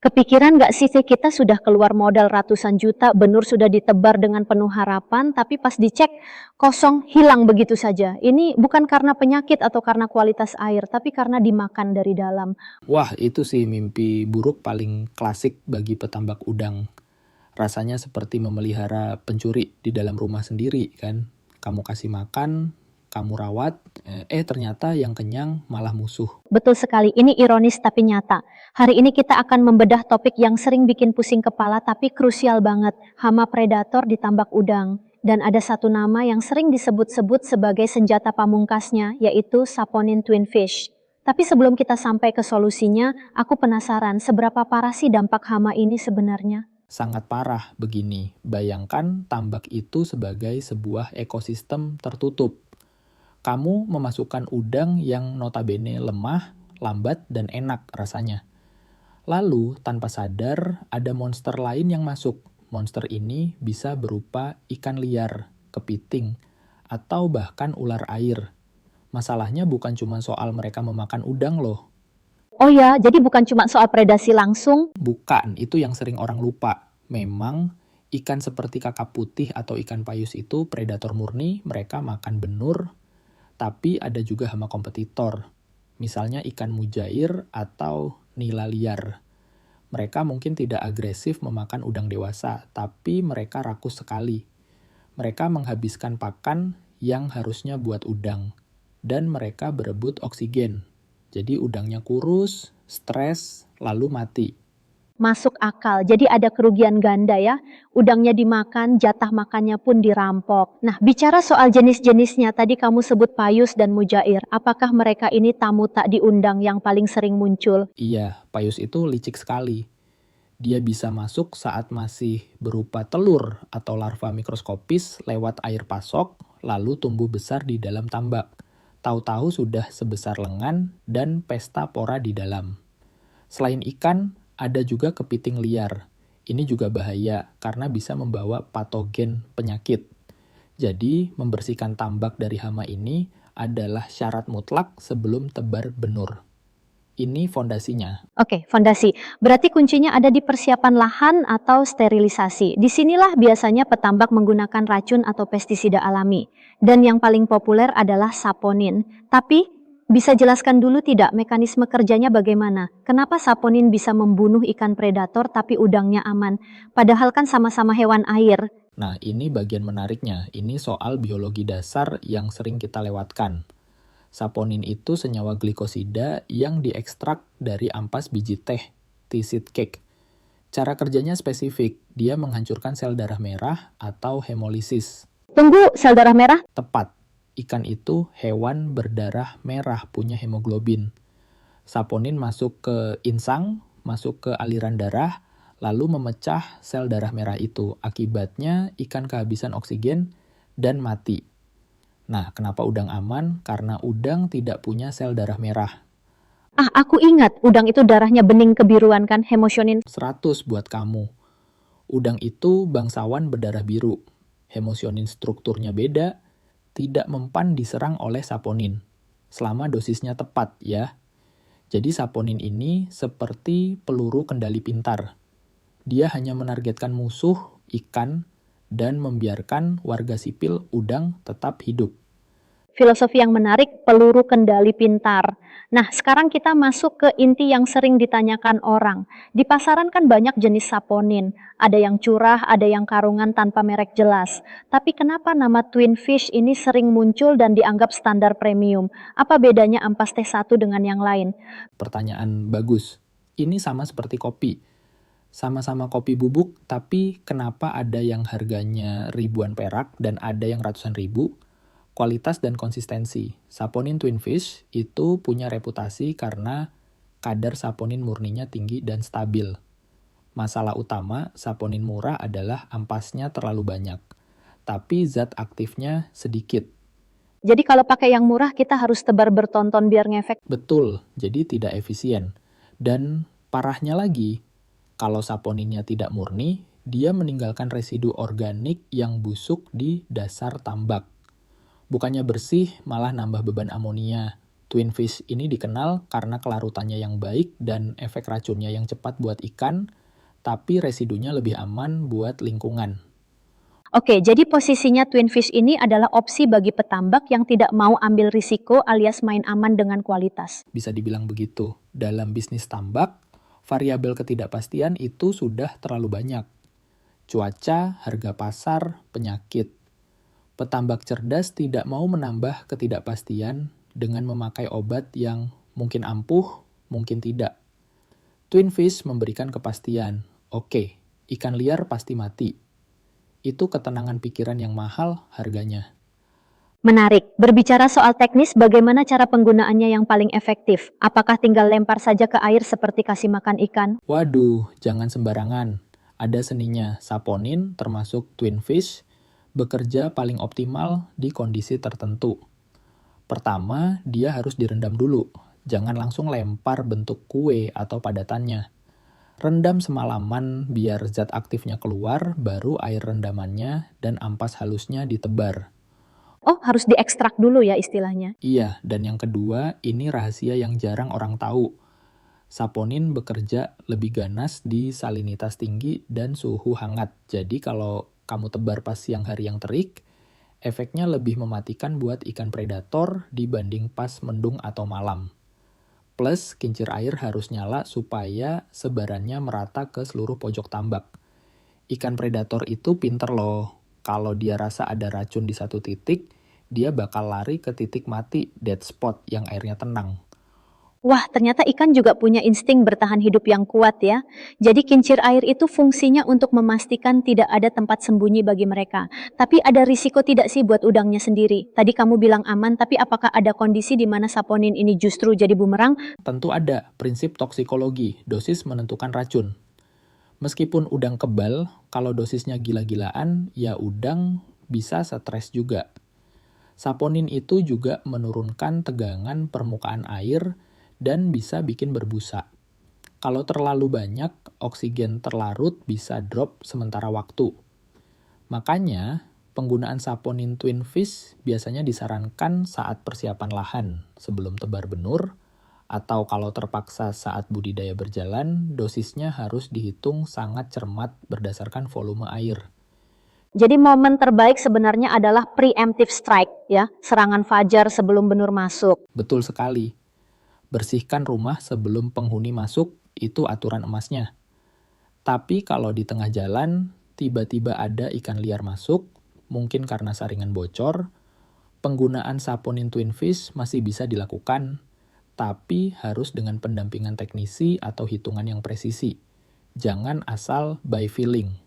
Kepikiran nggak sih kita sudah keluar modal ratusan juta, benur sudah ditebar dengan penuh harapan, tapi pas dicek kosong, hilang begitu saja. Ini bukan karena penyakit atau karena kualitas air, tapi karena dimakan dari dalam. Wah, itu sih mimpi buruk paling klasik bagi petambak udang. Rasanya seperti memelihara pencuri di dalam rumah sendiri kan. Kamu kasih makan, kamu rawat, ternyata yang kenyang malah musuh. Betul sekali, ini ironis tapi nyata. Hari ini kita akan membedah topik yang sering bikin pusing kepala tapi krusial banget, hama predator di tambak udang. Dan ada satu nama yang sering disebut-sebut sebagai senjata pamungkasnya, yaitu Saponin Twinfish. Tapi sebelum kita sampai ke solusinya, aku penasaran seberapa parah sih dampak hama ini sebenarnya? Sangat parah begini. Bayangkan tambak itu sebagai sebuah ekosistem tertutup. Kamu memasukkan udang yang notabene lemah, lambat, dan enak rasanya. Lalu, tanpa sadar, ada monster lain yang masuk. Monster ini bisa berupa ikan liar, kepiting, atau bahkan ular air. Masalahnya bukan cuma soal mereka memakan udang loh. Oh ya, jadi bukan cuma soal predasi langsung. Bukan, itu yang sering orang lupa. Memang, ikan seperti kakap putih atau ikan payus itu predator murni, mereka makan benur, tapi ada juga hama kompetitor. Misalnya ikan mujair atau nila liar. Mereka mungkin tidak agresif memakan udang dewasa, tapi mereka rakus sekali. Mereka menghabiskan pakan yang harusnya buat udang. Dan mereka berebut oksigen. Jadi udangnya kurus, stres, lalu mati. Masuk akal, jadi ada kerugian ganda ya. Udangnya dimakan, jatah makannya pun dirampok. Nah, bicara soal jenis-jenisnya, tadi kamu sebut payus dan mujair. Apakah mereka ini tamu tak diundang yang paling sering muncul? Iya, payus itu licik sekali. Dia bisa masuk saat masih berupa telur atau larva mikroskopis lewat air pasok, lalu tumbuh besar di dalam tambak. Tahu-tahu sudah sebesar lengan dan pesta pora di dalam. Selain ikan, ada juga kepiting liar. Ini juga bahaya karena bisa membawa patogen penyakit. Jadi, membersihkan tambak dari hama ini adalah syarat mutlak sebelum tebar benur. Ini fondasinya. Oke, fondasi. Berarti kuncinya ada di persiapan lahan atau sterilisasi. Disinilah biasanya petambak menggunakan racun atau pestisida alami. Dan yang paling populer adalah saponin. Tapi, bisa jelaskan dulu tidak mekanisme kerjanya bagaimana? Kenapa saponin bisa membunuh ikan predator tapi udangnya aman? Padahal kan sama-sama hewan air. Nah, ini bagian menariknya. Ini soal biologi dasar yang sering kita lewatkan. Saponin itu senyawa glikosida yang diekstrak dari ampas biji teh, tea seed cake. Cara kerjanya spesifik, dia menghancurkan sel darah merah atau hemolisis. Tunggu, sel darah merah? Tepat, ikan itu hewan berdarah merah punya hemoglobin. Saponin masuk ke insang, masuk ke aliran darah, lalu memecah sel darah merah itu. Akibatnya ikan kehabisan oksigen dan mati. Nah, kenapa udang aman? Karena udang tidak punya sel darah merah. Ah, aku ingat, udang itu darahnya bening kebiruan kan, hemosionin. 100 buat kamu. Udang itu bangsawan berdarah biru. Hemosionin strukturnya beda, tidak mempan diserang oleh saponin. Selama dosisnya tepat ya. Jadi saponin ini seperti peluru kendali pintar. Dia hanya menargetkan musuh, ikan, dan membiarkan warga sipil udang tetap hidup. Filosofi yang menarik, peluru kendali pintar. Nah, sekarang kita masuk ke inti yang sering ditanyakan orang. Di pasaran kan banyak jenis saponin. Ada yang curah, ada yang karungan tanpa merek jelas. Tapi kenapa nama Twin Fish ini sering muncul dan dianggap standar premium? Apa bedanya ampas teh satu dengan yang lain? Pertanyaan bagus. Ini sama seperti kopi. Sama-sama kopi bubuk, tapi kenapa ada yang harganya ribuan perak dan ada yang ratusan ribu? Kualitas dan konsistensi. Saponin Twinfish itu punya reputasi karena kadar saponin murninya tinggi dan stabil. Masalah utama saponin murah adalah ampasnya terlalu banyak, tapi zat aktifnya sedikit. Jadi kalau pakai yang murah kita harus tebar bertonton biar ngefek. Betul, jadi tidak efisien. Dan parahnya lagi, kalau saponinnya tidak murni, dia meninggalkan residu organik yang busuk di dasar tambak. Bukannya bersih, malah nambah beban amonia. Twinfish ini dikenal karena kelarutannya yang baik dan efek racunnya yang cepat buat ikan, tapi residunya lebih aman buat lingkungan. Oke, jadi posisinya Twinfish ini adalah opsi bagi petambak yang tidak mau ambil risiko alias main aman dengan kualitas. Bisa dibilang begitu. Dalam bisnis tambak, variabel ketidakpastian itu sudah terlalu banyak. Cuaca, harga pasar, penyakit. Petambak cerdas tidak mau menambah ketidakpastian dengan memakai obat yang mungkin ampuh, mungkin tidak. Twinfish memberikan kepastian. Oke, ikan liar pasti mati. Itu ketenangan pikiran yang mahal harganya. Menarik. Berbicara soal teknis, bagaimana cara penggunaannya yang paling efektif? Apakah tinggal lempar saja ke air seperti kasih makan ikan? Waduh, jangan sembarangan. Ada seninya. Saponin, termasuk Twinfish, bekerja paling optimal di kondisi tertentu. Pertama, dia harus direndam dulu. Jangan langsung lempar bentuk kue atau padatannya. Rendam semalaman biar zat aktifnya keluar, baru air rendamannya dan ampas halusnya ditebar. Oh, harus diekstrak dulu ya istilahnya. Iya, dan yang kedua, ini rahasia yang jarang orang tahu. Saponin bekerja lebih ganas di salinitas tinggi dan suhu hangat. Jadi kalau kamu tebar pas siang hari yang terik, efeknya lebih mematikan buat ikan predator dibanding pas mendung atau malam. Plus, kincir air harus nyala supaya sebarannya merata ke seluruh pojok tambak. Ikan predator itu pinter loh. Kalau dia rasa ada racun di satu titik, dia bakal lari ke titik mati, dead spot, yang airnya tenang. Wah, ternyata ikan juga punya insting bertahan hidup yang kuat ya. Jadi kincir air itu fungsinya untuk memastikan tidak ada tempat sembunyi bagi mereka. Tapi ada risiko tidak sih buat udangnya sendiri? Tadi kamu bilang aman, tapi apakah ada kondisi di mana saponin ini justru jadi bumerang? Tentu ada prinsip toksikologi, dosis menentukan racun. Meskipun udang kebal, kalau dosisnya gila-gilaan, ya udang bisa stres juga. Saponin itu juga menurunkan tegangan permukaan air dan bisa bikin berbusa. Kalau terlalu banyak, oksigen terlarut bisa drop sementara waktu. Makanya, penggunaan saponin Twinfish biasanya disarankan saat persiapan lahan sebelum tebar benur, atau kalau terpaksa saat budidaya berjalan, dosisnya harus dihitung sangat cermat berdasarkan volume air. Jadi momen terbaik sebenarnya adalah preemptive strike ya, serangan fajar sebelum benur masuk. Betul sekali. Bersihkan rumah sebelum penghuni masuk, itu aturan emasnya. Tapi kalau di tengah jalan, tiba-tiba ada ikan liar masuk, mungkin karena saringan bocor, penggunaan saponin Twinfish masih bisa dilakukan, tapi harus dengan pendampingan teknisi atau hitungan yang presisi. Jangan asal by feeling.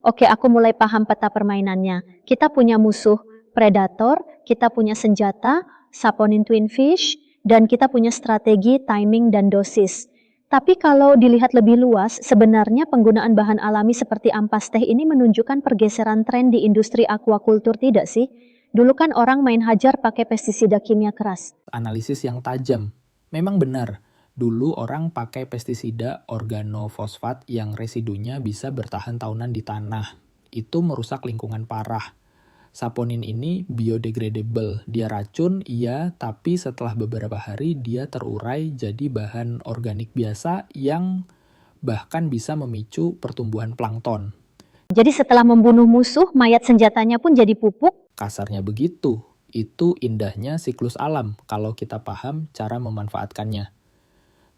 Oke, aku mulai paham peta permainannya. Kita punya musuh predator, kita punya senjata, saponin Twinfish, dan kita punya strategi, timing, dan dosis. Tapi kalau dilihat lebih luas, sebenarnya penggunaan bahan alami seperti ampas teh ini menunjukkan pergeseran tren di industri aquaculture tidak sih? Dulu kan orang main hajar pakai pestisida kimia keras. Analisis yang tajam. Memang benar, dulu orang pakai pestisida organofosfat yang residunya bisa bertahan tahunan di tanah. Itu merusak lingkungan parah. Saponin ini biodegradable. Dia racun, iya, tapi setelah beberapa hari dia terurai jadi bahan organik biasa yang bahkan bisa memicu pertumbuhan plankton. Jadi setelah membunuh musuh, mayat senjatanya pun jadi pupuk. Kasarnya begitu. Itu indahnya siklus alam kalau kita paham cara memanfaatkannya.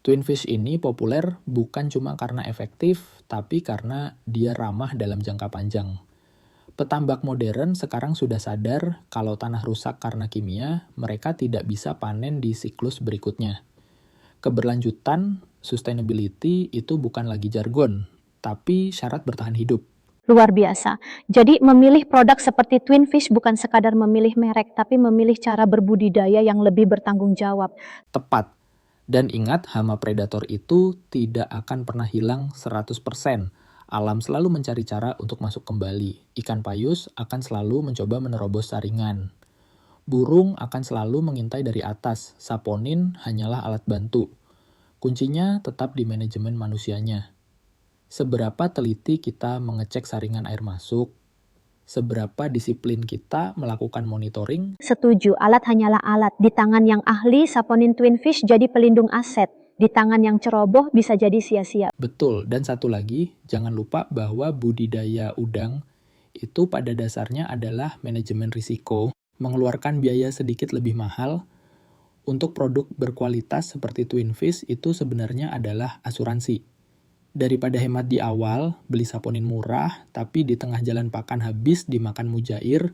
Twinfish ini populer bukan cuma karena efektif, tapi karena dia ramah dalam jangka panjang. Petambak modern sekarang sudah sadar kalau tanah rusak karena kimia, mereka tidak bisa panen di siklus berikutnya. Keberlanjutan, sustainability itu bukan lagi jargon, tapi syarat bertahan hidup. Luar biasa. Jadi memilih produk seperti Twinfish bukan sekadar memilih merek, tapi memilih cara berbudidaya yang lebih bertanggung jawab. Tepat. Dan ingat, hama predator itu tidak akan pernah hilang 100%. Alam selalu mencari cara untuk masuk kembali. Ikan payus akan selalu mencoba menerobos saringan. Burung akan selalu mengintai dari atas. Saponin hanyalah alat bantu. Kuncinya tetap di manajemen manusianya. Seberapa teliti kita mengecek saringan air masuk? seberapa disiplin kita melakukan monitoring. Setuju, alat hanyalah alat. Di tangan yang ahli, saponin Twinfish jadi pelindung aset. Di tangan yang ceroboh bisa jadi sia-sia. Betul, dan satu lagi, jangan lupa bahwa budidaya udang itu pada dasarnya adalah manajemen risiko, mengeluarkan biaya sedikit lebih mahal. Untuk produk berkualitas seperti Twinfish itu sebenarnya adalah asuransi. Daripada hemat di awal, beli saponin murah, tapi di tengah jalan pakan habis dimakan mujair,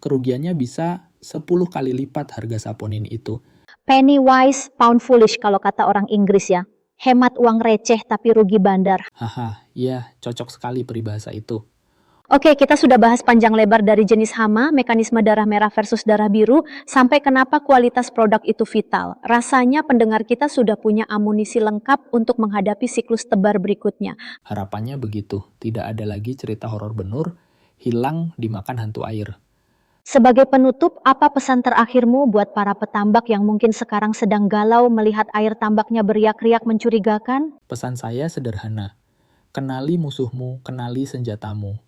kerugiannya bisa 10 kali lipat harga saponin itu. Penny wise, pound foolish kalau kata orang Inggris ya. Hemat uang receh tapi rugi bandar. Haha, ya cocok sekali peribahasa itu. Oke, kita sudah bahas panjang lebar dari jenis hama, mekanisme darah merah versus darah biru, sampai kenapa kualitas produk itu vital. Rasanya pendengar kita sudah punya amunisi lengkap untuk menghadapi siklus tebar berikutnya. Harapannya begitu, tidak ada lagi cerita horor benur, hilang dimakan hantu air. Sebagai penutup, apa pesan terakhirmu buat para petambak yang mungkin sekarang sedang galau melihat air tambaknya beriak-riak mencurigakan? Pesan saya sederhana, kenali musuhmu, kenali senjatamu.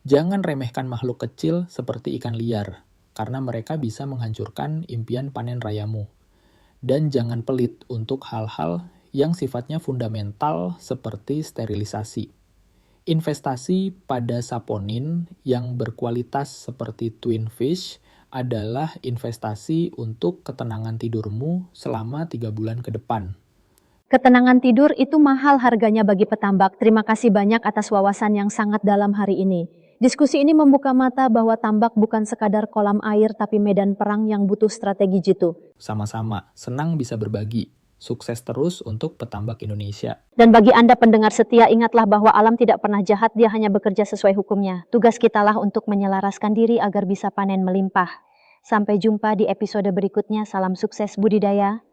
Jangan remehkan makhluk kecil seperti ikan liar, karena mereka bisa menghancurkan impian panen rayamu. Dan jangan pelit untuk hal-hal yang sifatnya fundamental seperti sterilisasi. Investasi pada saponin yang berkualitas seperti Twinfish adalah investasi untuk ketenangan tidurmu selama 3 bulan ke depan. Ketenangan tidur itu mahal harganya bagi petambak. Terima kasih banyak atas wawasan yang sangat dalam hari ini. Diskusi ini membuka mata bahwa tambak bukan sekadar kolam air tapi medan perang yang butuh strategi jitu. Sama-sama, senang bisa berbagi. Sukses terus untuk petambak Indonesia. Dan bagi Anda pendengar setia, ingatlah bahwa alam tidak pernah jahat, dia hanya bekerja sesuai hukumnya. Tugas kitalah untuk menyelaraskan diri agar bisa panen melimpah. Sampai jumpa di episode berikutnya. Salam sukses budidaya.